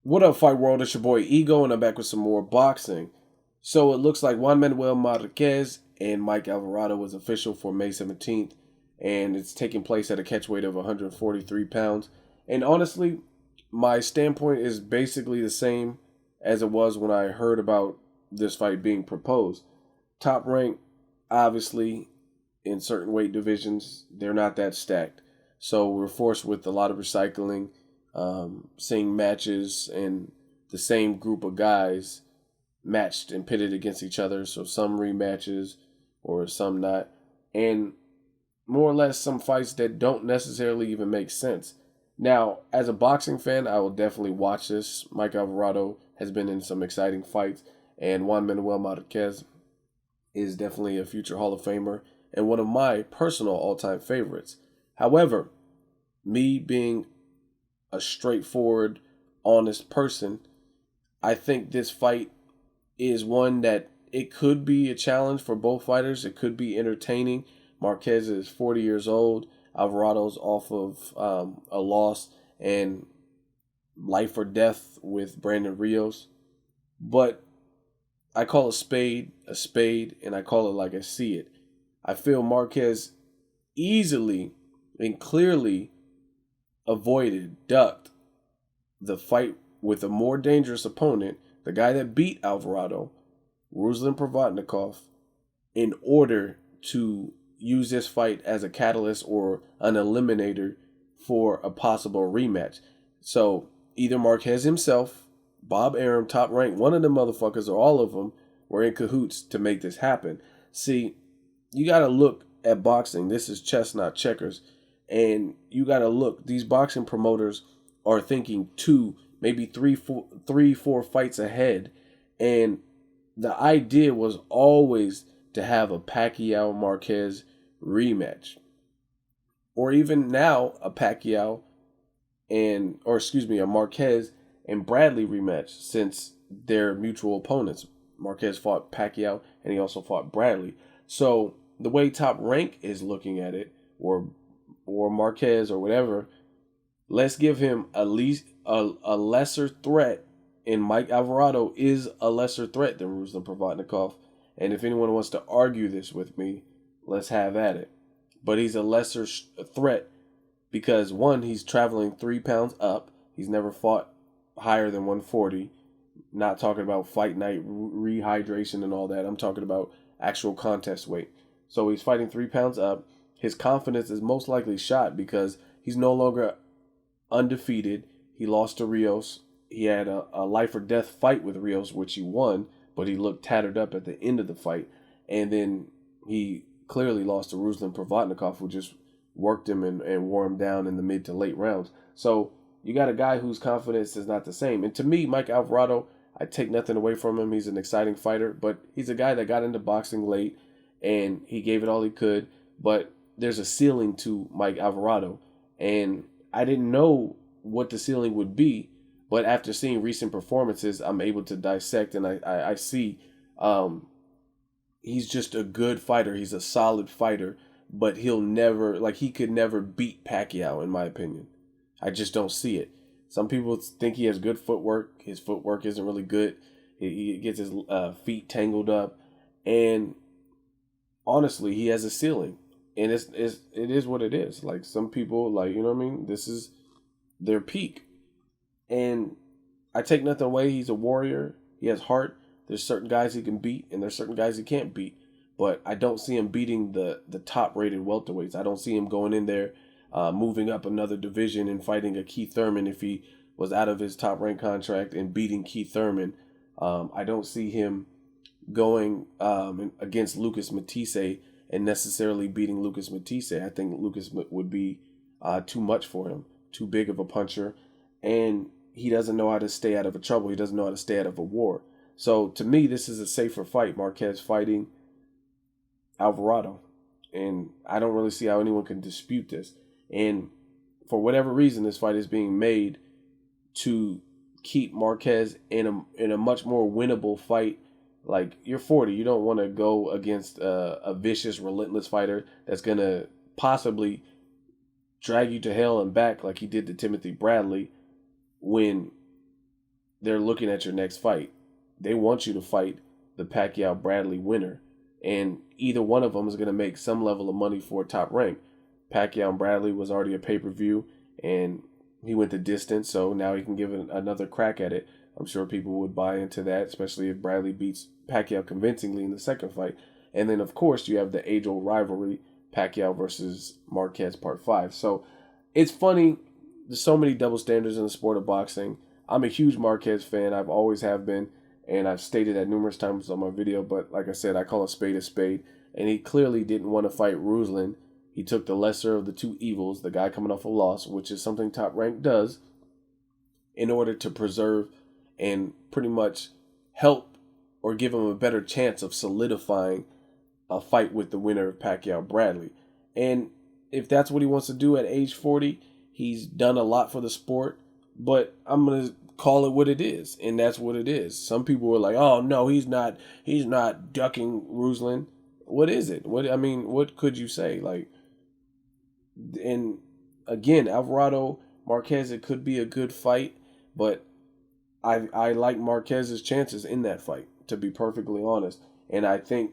What up, Fight World? It's your boy Ego, and I'm back with some more boxing. So it looks like Juan Manuel Marquez and Mike Alvarado was official for May 17th, and it's taking place at a catch weight of 143 pounds. And honestly, my standpoint is basically the same as it was when I heard about this fight being proposed. Top rank, obviously, in certain weight divisions, they're not that stacked. So we're forced with a lot of recycling, seeing matches and the same group of guys matched and pitted against each other. So some rematches or some not. And more or less some fights that don't necessarily even make sense. Now, as a boxing fan, I will definitely watch this. Mike Alvarado has been in some exciting fights, and Juan Manuel Marquez is definitely a future Hall of Famer and one of my personal all time favorites. However, me being a straightforward, honest person, I think this fight is one that it could be a challenge for both fighters. It could be entertaining. Marquez is 40 years old. Alvarado's off of a loss and life or death with Brandon Rios. But I call a spade, and I call it like I see it. I feel Marquez easily and clearly ducked the fight with a more dangerous opponent, the guy that beat Alvarado, Ruslan Provodnikov, in order to use this fight as a catalyst or an eliminator for a possible rematch. So either Marquez himself, Bob Arum, Top Rank, one of the motherfuckers or all of them were in cahoots to make this happen. See, you got to look at boxing. This is chess, not checkers. And you got to look. These boxing promoters are thinking two, maybe four fights ahead. And the idea was always to have a Pacquiao Marquez rematch, or even now a a Marquez and Bradley rematch, since they're mutual opponents. Marquez fought Pacquiao and he also fought Bradley. So the way Top Rank is looking at it, or Marquez or whatever, let's give him at least a lesser threat. And Mike Alvarado is a lesser threat than Ruslan Provodnikov. And if anyone wants to argue this with me, let's have at it. But he's a lesser threat because, one, he's traveling 3 pounds up. He's never fought higher than 140. Not talking about fight night rehydration and all that. I'm talking about actual contest weight. So he's fighting 3 pounds up. His confidence is most likely shot because he's no longer undefeated. He lost to Rios. He had a life or death fight with Rios, which he won, but he looked tattered up at the end of the fight. And then he clearly lost to Ruslan Provodnikov, who just worked him and wore him down in the mid to late rounds. So you got a guy whose confidence is not the same. And to me, Mike Alvarado, I take nothing away from him. He's an exciting fighter, but he's a guy that got into boxing late and he gave it all he could. But there's a ceiling to Mike Alvarado. And I didn't know what the ceiling would be, but after seeing recent performances, I'm able to dissect, and I see he's just a good fighter. He's a solid fighter, but he could never beat Pacquiao, in my opinion. I just don't see it. Some people think he has good footwork. His footwork isn't really good. He gets his feet tangled up, and honestly, he has a ceiling, and it is what it is. Like, some people, like, you know what I mean. This is their peak, and I take nothing away. He's a warrior. He has heart. There's certain guys he can beat, and there's certain guys he can't beat. But I don't see him beating the top rated welterweights. I don't see him going in there, moving up another division and fighting a Keith Thurman if he was out of his top rank contract and beating Keith Thurman. I don't see him going against Lucas Matisse and necessarily beating Lucas Matisse. I think Lucas would be too much for him, too big of a puncher, and he doesn't know how to stay out of a trouble. He doesn't know how to stay out of a war. So to me, this is a safer fight. Marquez fighting Alvarado, and I don't really see how anyone can dispute this. And for whatever reason, this fight is being made to keep Marquez in a much more winnable fight. Like, you're 40, you don't want to go against a vicious, relentless fighter that's gonna possibly drag you to hell and back like he did to Timothy Bradley, when they're looking at your next fight. They want you to fight the Pacquiao Bradley winner, and either one of them is going to make some level of money for Top Rank. Pacquiao and Bradley was already a pay-per-view, and he went the distance, so now he can give it another crack at it. I'm sure people would buy into that, especially if Bradley beats Pacquiao convincingly in the second fight. And then, of course, you have the age-old rivalry, Pacquiao versus Marquez Part 5. So it's funny. There's so many double standards in the sport of boxing. I'm a huge Marquez fan. I've always have been, and I've stated that numerous times on my video. But like I said, I call a spade, and he clearly didn't want to fight Ruslan. He took the lesser of the two evils, the guy coming off a loss, which is something Top Rank does, in order to preserve and pretty much help or give him a better chance of solidifying a fight with the winner of Pacquiao Bradley. And if that's what he wants to do at age 40, he's done a lot for the sport, but I'm going to call it what it is, and that's what it is. Some people were like, "Oh no, he's not ducking Ruslan." What is it? What could you say? Like, and again, Alvarado Marquez, it could be a good fight, but I like Marquez's chances in that fight, to be perfectly honest. And I think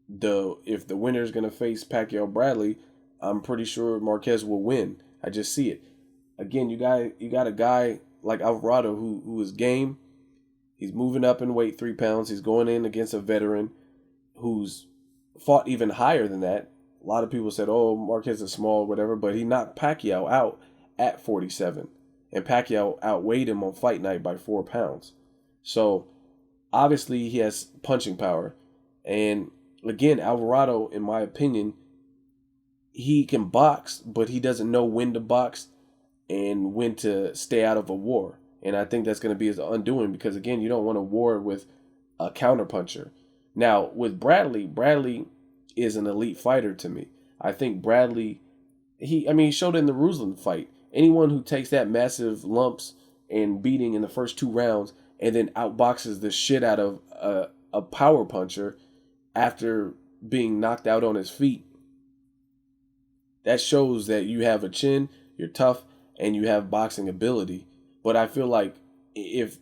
if the winner is going to face Pacquiao Bradley, I'm pretty sure Marquez will win. I just see it. Again, you got a guy like Alvarado who is game. He's moving up in weight 3 pounds. He's going in against a veteran who's fought even higher than that. A lot of people said, "Oh, Marquez is small, whatever," but he knocked Pacquiao out at 47. And Pacquiao outweighed him on fight night by 4 pounds. So, obviously, he has punching power. And, again, Alvarado, in my opinion, he can box, but he doesn't know when to box and when to stay out of a war. And I think that's going to be his undoing because, again, you don't want a war with a counterpuncher. Now, with Bradley is an elite fighter to me. I think Bradley, he showed it in the Ruslan fight. Anyone who takes that massive lumps and beating in the first 2 rounds and then outboxes the shit out of a power puncher after being knocked out on his feet, that shows that you have a chin, you're tough, and you have boxing ability. But I feel like if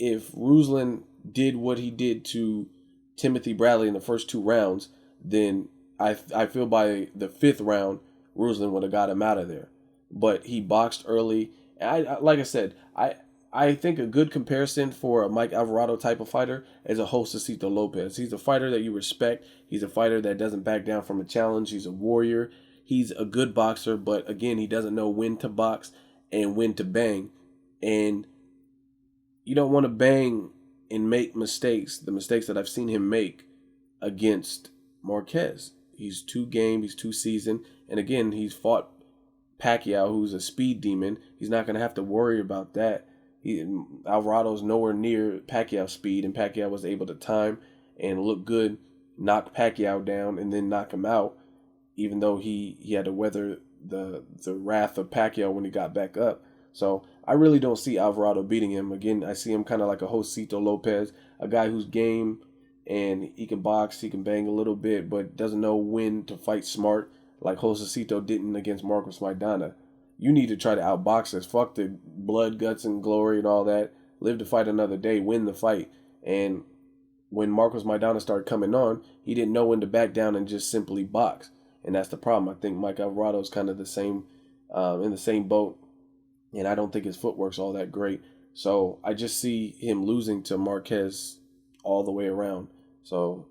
Ruslan did what he did to Timothy Bradley in the first 2 rounds, then I feel by the 5th round, Ruslan would have got him out of there. But he boxed early. Like I said, I think a good comparison for a Mike Alvarado type of fighter is a Josecito Lopez. He's a fighter that you respect. He's a fighter that doesn't back down from a challenge. He's a warrior. He's a good boxer, but again, he doesn't know when to box and when to bang. And you don't want to bang and make mistakes, the mistakes that I've seen him make against Marquez. He's too game, he's too seasoned. And again, he's fought Pacquiao, who's a speed demon. He's not going to have to worry about that. Alvarado's nowhere near Pacquiao's speed, and Pacquiao was able to time and look good, knock Pacquiao down, and then knock him out, even though he had to weather the wrath of Pacquiao when he got back up. So I really don't see Alvarado beating him. Again, I see him kind of like a Josecito Lopez, a guy who's game and he can box, he can bang a little bit, but doesn't know when to fight smart, like Josecito didn't against Marcos Maidana. You need to try to outbox us. Fuck the blood, guts, and glory and all that. Live to fight another day. Win the fight. And when Marcos Maidana started coming on, he didn't know when to back down and just simply box. And that's the problem. I think Mike Alvarado is kind of the same, in the same boat. And I don't think his footwork's all that great. So I just see him losing to Marquez all the way around. So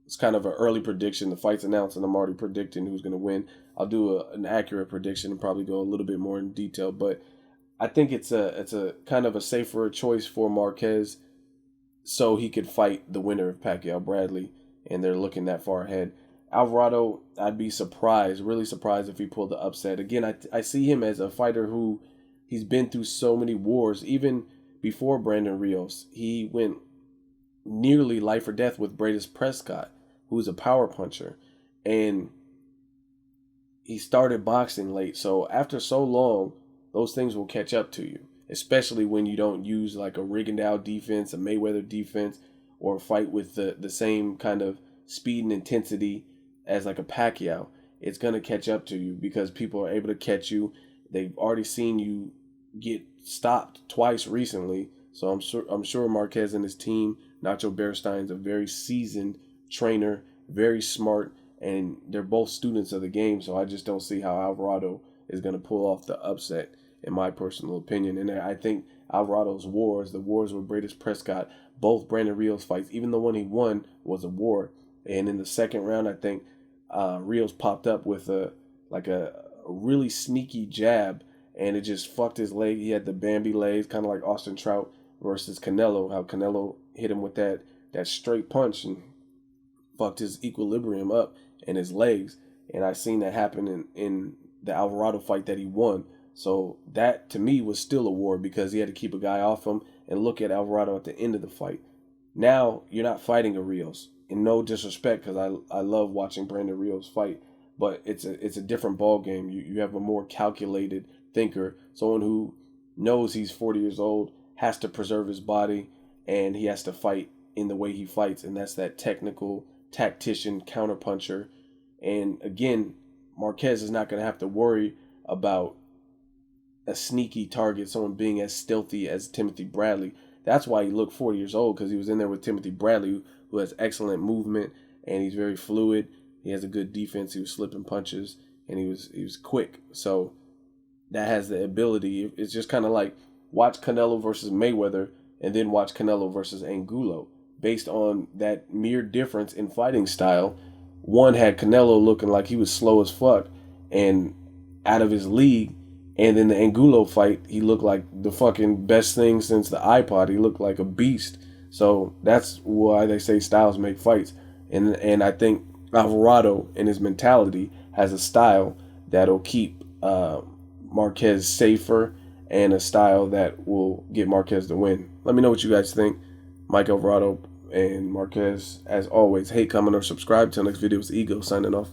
it's kind of an early prediction. The fight's announced, and I'm already predicting who's going to win. I'll do an accurate prediction and probably go a little bit more in detail. But I think it's a kind of a safer choice for Marquez, so he could fight the winner of Pacquiao Bradley, and they're looking that far ahead. Alvarado, I'd be surprised, really surprised if he pulled the upset. Again, I see him as a fighter who he's been through so many wars. Even before Brandon Rios, he went nearly life or death with Bradis Prescott, who's a power puncher. And he started boxing late. So after so long, those things will catch up to you, especially when you don't use like a Rigondeaux defense, a Mayweather defense, or fight with the same kind of speed and intensity as like a Pacquiao. It's going to catch up to you because people are able to catch you. They've already seen you get stopped twice recently. So I'm sure Marquez and his team, Nacho Bearstein's a very seasoned trainer, very smart, and they're both students of the game. So I just don't see how Alvarado is going to pull off the upset, in my personal opinion. And I think Alvarado's the wars with Bradis Prescott, both Brandon Rios fights, even the one he won was a war. And in the second round, I think Rios popped up with a really sneaky jab, and it just fucked his leg. He had the Bambi legs, kind of like Austin Trout versus Canelo. How Canelo hit him with that straight punch and fucked his equilibrium up in his legs. And I seen that happen in the Alvarado fight that he won. So that to me was still a war because he had to keep a guy off him and look at Alvarado at the end of the fight. Now you're not fighting a Rios. In no disrespect, because I love watching Brandon Rios fight, but it's a different ball game. You have a more calculated thinker, someone who knows he's 40 years old, has to preserve his body, and he has to fight in the way he fights, and that's that technical tactician counterpuncher. And again, Marquez is not going to have to worry about a sneaky target, someone being as stealthy as Timothy Bradley. That's why he looked 40 years old, because he was in there with Timothy Bradley, who has excellent movement and he's very fluid. He has a good defense. He was slipping punches and he was quick. So that has the ability. It's just kind of like watch Canelo versus Mayweather and then watch Canelo versus Angulo. Based on that mere difference in fighting style, one had Canelo looking like he was slow as fuck and out of his league. And in the Angulo fight, he looked like the fucking best thing since the iPod. He looked like a beast. So that's why they say styles make fights. And I think Alvarado in his mentality has a style that'll keep Marquez safer and a style that will get Marquez the win. Let me know what you guys think. Mike Alvarado and Marquez, as always, hate, comment, or subscribe. Till next video, it's Ego signing off.